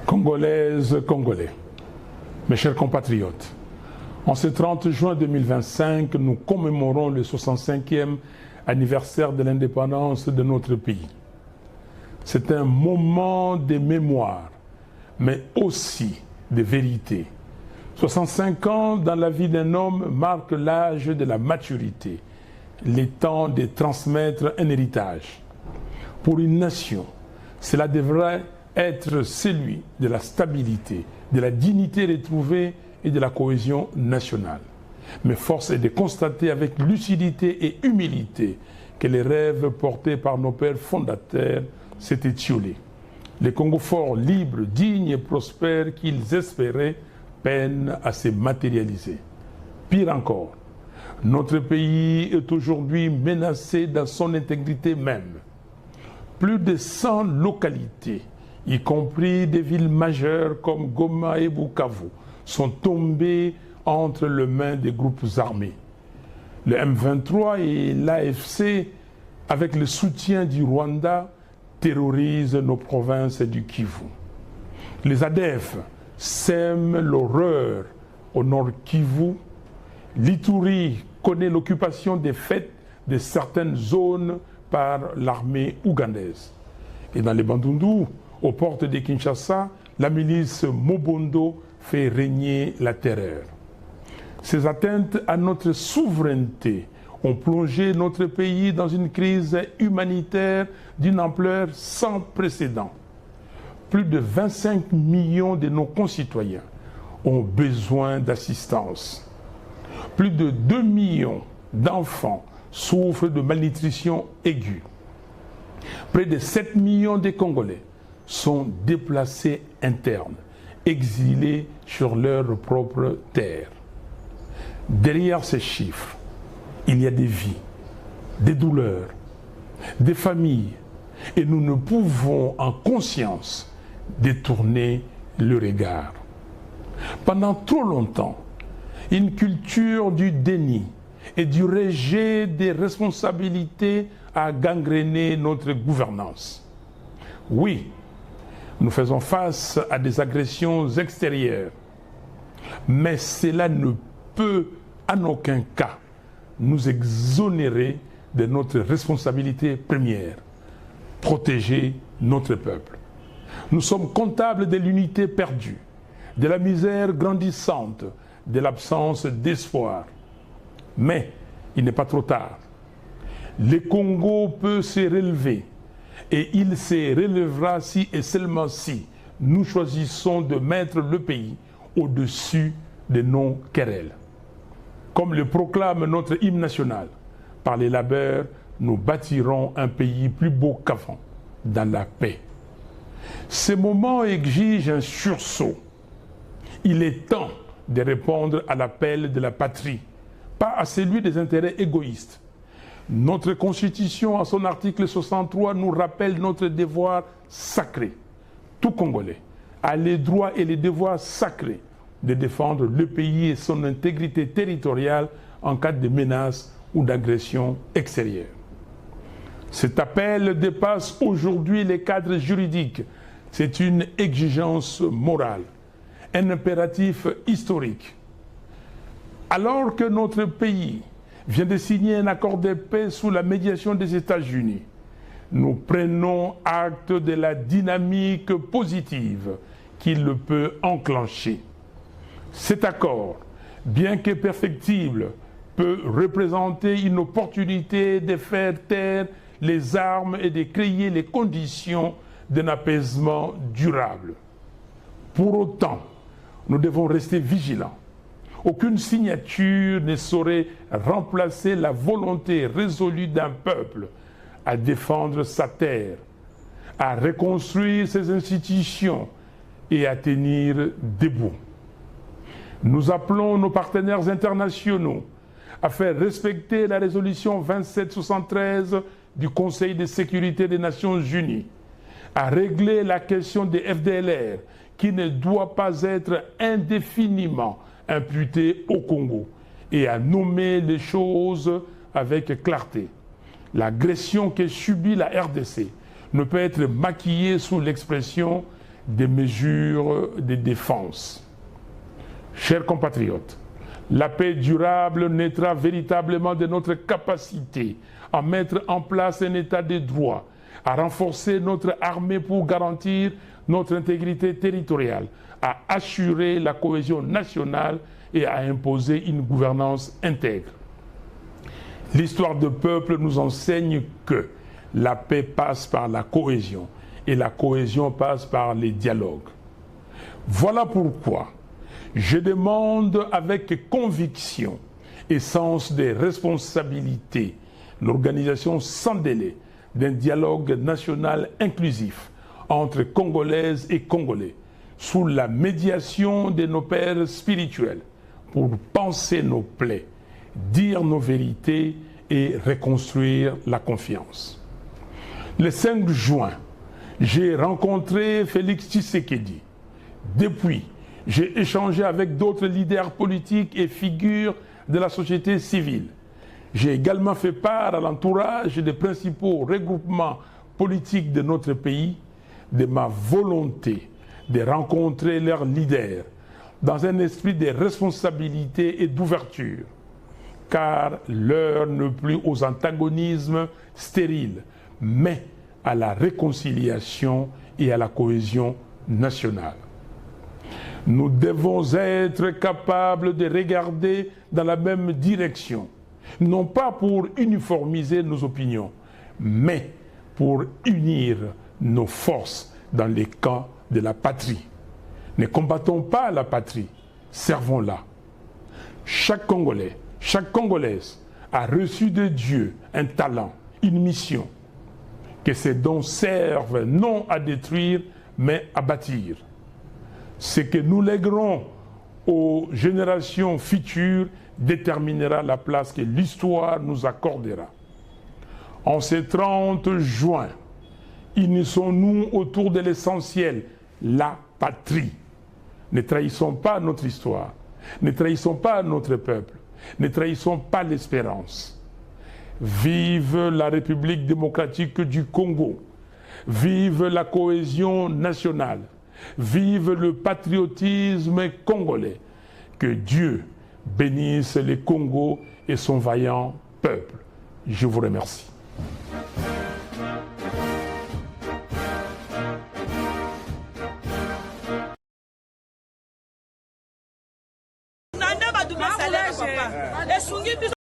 Congolaises, Congolais, mes chers compatriotes, en ce 30 juin 2025, nous commémorons le 65e anniversaire de l'indépendance de notre pays. C'est un moment de mémoire, mais aussi de vérité. 65 ans dans la vie d'un homme marquent l'âge de la maturité, le temps de transmettre un héritage. Pour une nation, cela devrait être celui de la stabilité, de la dignité retrouvée et de la cohésion nationale. Mais force est de constater avec lucidité et humilité que les rêves portés par nos pères fondateurs s'étaient étiolés. Les Congo forts, libres, dignes et prospères qu'ils espéraient peinent à se matérialiser. Pire encore, notre pays est aujourd'hui menacé dans son intégrité même. Plus de 100 localités, y compris des villes majeures comme Goma et Bukavu, sont tombées entre les mains des groupes armés. Le M23 et l'AFC, avec le soutien du Rwanda, terrorisent nos provinces du Kivu. Les ADF sèment l'horreur au nord Kivu. L'Ituri connaît l'occupation des fêtes de certaines zones par l'armée ougandaise. Et dans les Bandundu, aux portes de Kinshasa, la milice Mobondo fait régner la terreur. Ces atteintes à notre souveraineté ont plongé notre pays dans une crise humanitaire d'une ampleur sans précédent. Plus de 25 millions de nos concitoyens ont besoin d'assistance. Plus de 2 millions d'enfants souffrent de malnutrition aiguë. Près de 7 millions de Congolais sont déplacés internes, exilés sur leur propre terre. Derrière ces chiffres, il y a des vies, des douleurs, des familles, et nous ne pouvons en conscience détourner le regard. Pendant trop longtemps, une culture du déni et du rejet des responsabilités a gangréné notre gouvernance. Oui, nous faisons face à des agressions extérieures, mais cela ne peut en aucun cas nous exonérer de notre responsabilité première, protéger notre peuple. Nous sommes comptables de l'unité perdue, de la misère grandissante, de l'absence d'espoir. Mais il n'est pas trop tard. Le Congo peut se relever et il se relèvera si et seulement si nous choisissons de mettre le pays au-dessus de nos querelles. Comme le proclame notre hymne national, par les labeurs, nous bâtirons un pays plus beau qu'avant, dans la paix. Ces moments exigent un sursaut. Il est temps de répondre à l'appel de la patrie, pas à celui des intérêts égoïstes. Notre Constitution, en son article 63, nous rappelle notre devoir sacré. Tout Congolais a les droits et les devoirs sacrés de défendre le pays et son intégrité territoriale en cas de menace ou d'agression extérieure. Cet appel dépasse aujourd'hui les cadres juridiques. C'est une exigence morale, un impératif historique. Alors que notre pays vient de signer un accord de paix sous la médiation des États-Unis, nous prenons acte de la dynamique positive qu'il peut enclencher. Cet accord, bien que perfectible, peut représenter une opportunité de faire taire les armes et de créer les conditions d'un apaisement durable. Pour autant, nous devons rester vigilants. Aucune signature ne saurait remplacer la volonté résolue d'un peuple à défendre sa terre, à reconstruire ses institutions et à tenir debout. Nous appelons nos partenaires internationaux à faire respecter la résolution 2773 du Conseil de sécurité des Nations Unies, à régler la question des FDLR qui ne doit pas être indéfiniment imputée au Congo et à nommer les choses avec clarté. L'agression que subit la RDC ne peut être maquillée sous l'expression des mesures de défense. Chers compatriotes, la paix durable naîtra véritablement de notre capacité à mettre en place un état de droit, à renforcer notre armée pour garantir notre intégrité territoriale, à assurer la cohésion nationale et à imposer une gouvernance intègre. L'histoire de peuple nous enseigne que la paix passe par la cohésion et la cohésion passe par les dialogues. Voilà pourquoi je demande avec conviction et sens des responsabilités l'organisation sans délai d'un dialogue national inclusif entre Congolaises et Congolais sous la médiation de nos pères spirituels pour penser nos plaies, dire nos vérités et reconstruire la confiance. Le 5 juin, j'ai rencontré Félix Tshisekedi. Depuis, j'ai échangé avec d'autres leaders politiques et figures de la société civile. J'ai également fait part à l'entourage des principaux regroupements politiques de notre pays de ma volonté de rencontrer leurs leaders dans un esprit de responsabilité et d'ouverture, car l'heure n'est plus aux antagonismes stériles, mais à la réconciliation et à la cohésion nationale. Nous devons être capables de regarder dans la même direction, non pas pour uniformiser nos opinions, mais pour unir nos forces dans les camps de la patrie. Ne combattons pas la patrie, servons-la. Chaque Congolais, chaque Congolaise a reçu de Dieu un talent, une mission. Que ces dons servent non à détruire, mais à bâtir. Ce que nous léguerons aux générations futures déterminera la place que l'histoire nous accordera. En ce 30 juin, unissons-nous autour de l'essentiel, la patrie. Ne trahissons pas notre histoire, ne trahissons pas notre peuple, ne trahissons pas l'espérance. Vive la République démocratique du Congo, vive la cohésion nationale, vive le patriotisme congolais. Que Dieu bénisse le Congo et son vaillant peuple. Je vous remercie.